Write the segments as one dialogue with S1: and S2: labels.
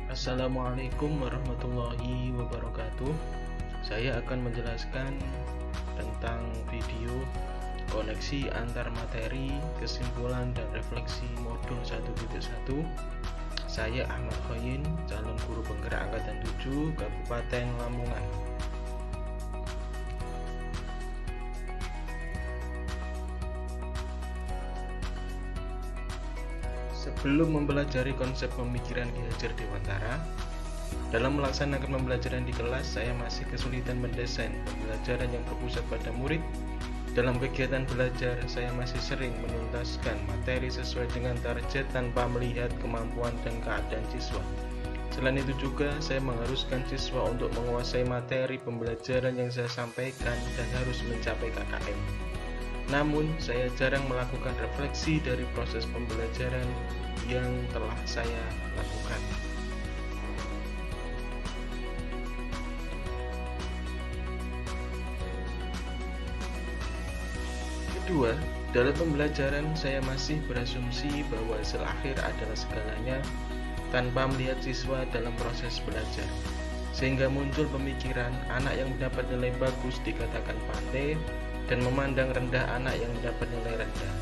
S1: Assalamualaikum warahmatullahi wabarakatuh. Saya akan menjelaskan tentang video koneksi antar materi, kesimpulan dan refleksi modul 1.1. Saya Ahmad Khoyin, calon guru penggerak angkatan 7 Kabupaten Lamongan. Sebelum mempelajari konsep pemikiran Ki Hajar Dewantara, dalam melaksanakan pembelajaran di kelas, saya masih kesulitan mendesain pembelajaran yang berpusat pada murid. Dalam kegiatan belajar, saya masih sering menuntaskan materi sesuai dengan target tanpa melihat kemampuan dan keadaan siswa. Selain itu juga, saya mengharuskan siswa untuk menguasai materi pembelajaran yang saya sampaikan dan harus mencapai KKM. Namun, saya jarang melakukan refleksi dari proses pembelajaran yang telah saya lakukan. Kedua, dalam pembelajaran saya masih berasumsi bahwa hasil akhir adalah segalanya tanpa melihat siswa dalam proses belajar. Sehingga muncul pemikiran anak yang mendapat nilai bagus dikatakan pandai dan memandang rendah anak yang mendapat nilai rendah.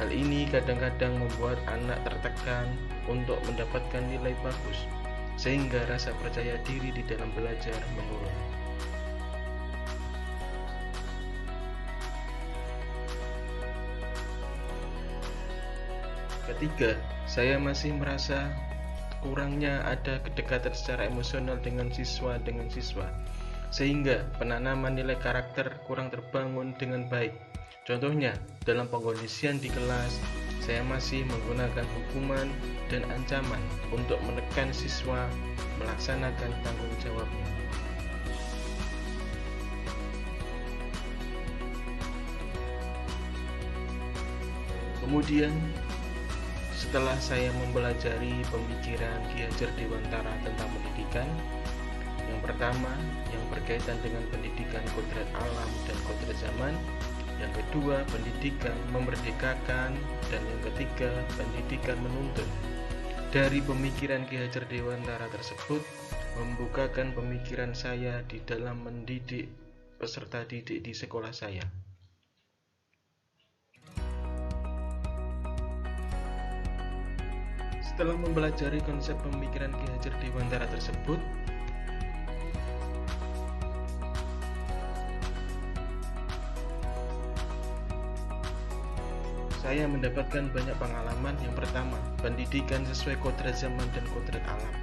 S1: Hal ini kadang-kadang membuat anak tertekan untuk mendapatkan nilai bagus, sehingga rasa percaya diri di dalam belajar menurun. Ketiga, saya masih merasa kurangnya ada kedekatan secara emosional dengan siswa, sehingga penanaman nilai karakter kurang terbangun dengan baik. Contohnya, dalam pengkondisian di kelas, saya masih menggunakan hukuman dan ancaman untuk menekan siswa melaksanakan tanggung jawabnya. Kemudian, setelah saya mempelajari pemikiran Ki Hajar Dewantara tentang pendidikan, yang pertama, yang berkaitan dengan pendidikan kodrat alam dan kodrat zaman. Yang kedua, pendidikan memerdekakan. Dan yang ketiga, pendidikan menuntun. Dari pemikiran Ki Hajar Dewantara tersebut, membukakan pemikiran saya di dalam mendidik peserta didik di sekolah saya. Setelah mempelajari konsep pemikiran Ki Hajar Dewantara tersebut, saya mendapatkan banyak pengalaman. Yang pertama, pendidikan sesuai kodrat zaman dan kodrat alam.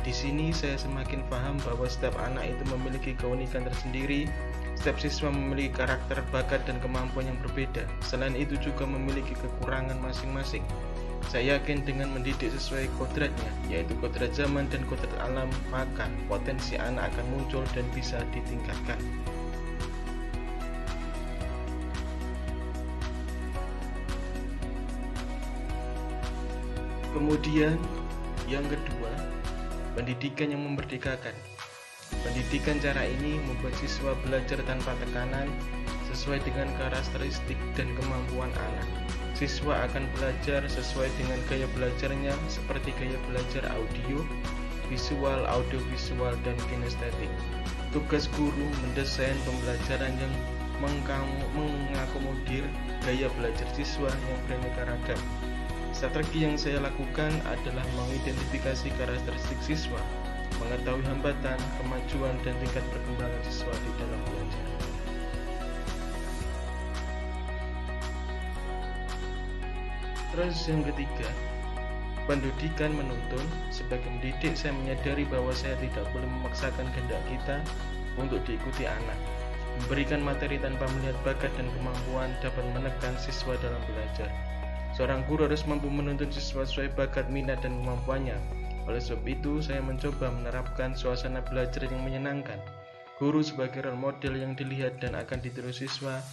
S1: Di sini saya semakin paham bahwa setiap anak itu memiliki keunikan tersendiri. Setiap siswa memiliki karakter, bakat, dan kemampuan yang berbeda. Selain itu juga memiliki kekurangan masing-masing. Saya yakin dengan mendidik sesuai kodratnya, yaitu kodrat zaman dan kodrat alam, maka potensi anak akan muncul dan bisa ditingkatkan. Kemudian, yang kedua, pendidikan yang memerdekakan. Pendidikan cara ini membuat siswa belajar tanpa tekanan, sesuai dengan karakteristik dan kemampuan anak. Siswa akan belajar sesuai dengan gaya belajarnya, seperti gaya belajar audio, visual, audiovisual, dan kinestetik. Tugas guru mendesain pembelajaran yang mengakomodir gaya belajar siswa yang beraneka ragam. Strategi yang saya lakukan adalah mengidentifikasi karakteristik siswa, mengetahui hambatan, kemajuan, dan tingkat perkembangan siswa di dalam belajar. Terus yang ketiga, pendidikan menuntun. Sebagai pendidik, saya menyadari bahwa saya tidak boleh memaksakan kehendak kita untuk diikuti anak. Memberikan materi tanpa melihat bakat dan kemampuan dapat menekan siswa dalam belajar. Seorang guru harus mampu menuntun siswa sesuai bakat, minat, dan kemampuannya. Oleh sebab itu, saya mencoba menerapkan suasana belajar yang menyenangkan. Guru sebagai role model yang dilihat dan akan ditiru siswa,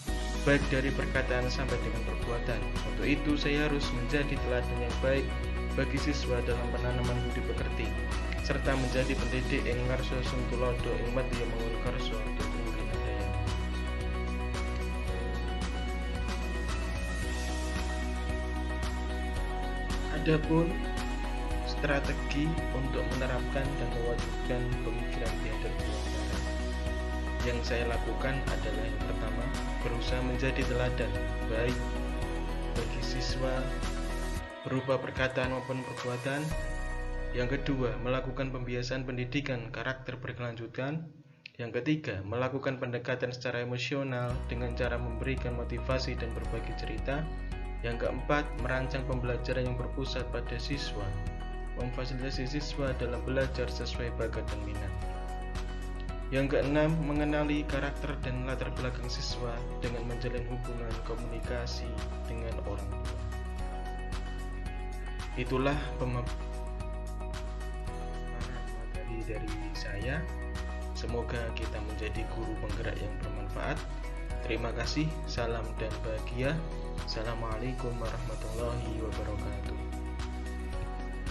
S1: baik dari perkataan sampai dengan perbuatan. Untuk itu, saya harus menjadi teladan yang baik bagi siswa dalam penanaman budi pekerti, serta menjadi pendidik ing ngarsa sing tulodo ing madya mangun karsa tuwuhing daya. Adapun strategi untuk menerapkan dan mewujudkan pemikiran biadab kewarganegaraan. Yang saya lakukan adalah yang pertama, berusaha menjadi teladan baik bagi siswa berupa perkataan maupun perbuatan. Yang kedua, melakukan pembiasaan pendidikan karakter berkelanjutan. Yang ketiga, melakukan pendekatan secara emosional dengan cara memberikan motivasi dan berbagi cerita. Yang keempat, merancang pembelajaran yang berpusat pada siswa, memfasilitasi siswa dalam belajar sesuai bakat dan minat. Yang keenam, mengenali karakter dan latar belakang siswa dengan menjalin hubungan komunikasi dengan orang tua. Itulah materi dari saya. Semoga kita menjadi guru penggerak yang bermanfaat. Terima kasih, salam dan bahagia. Assalamualaikum warahmatullahi wabarakatuh.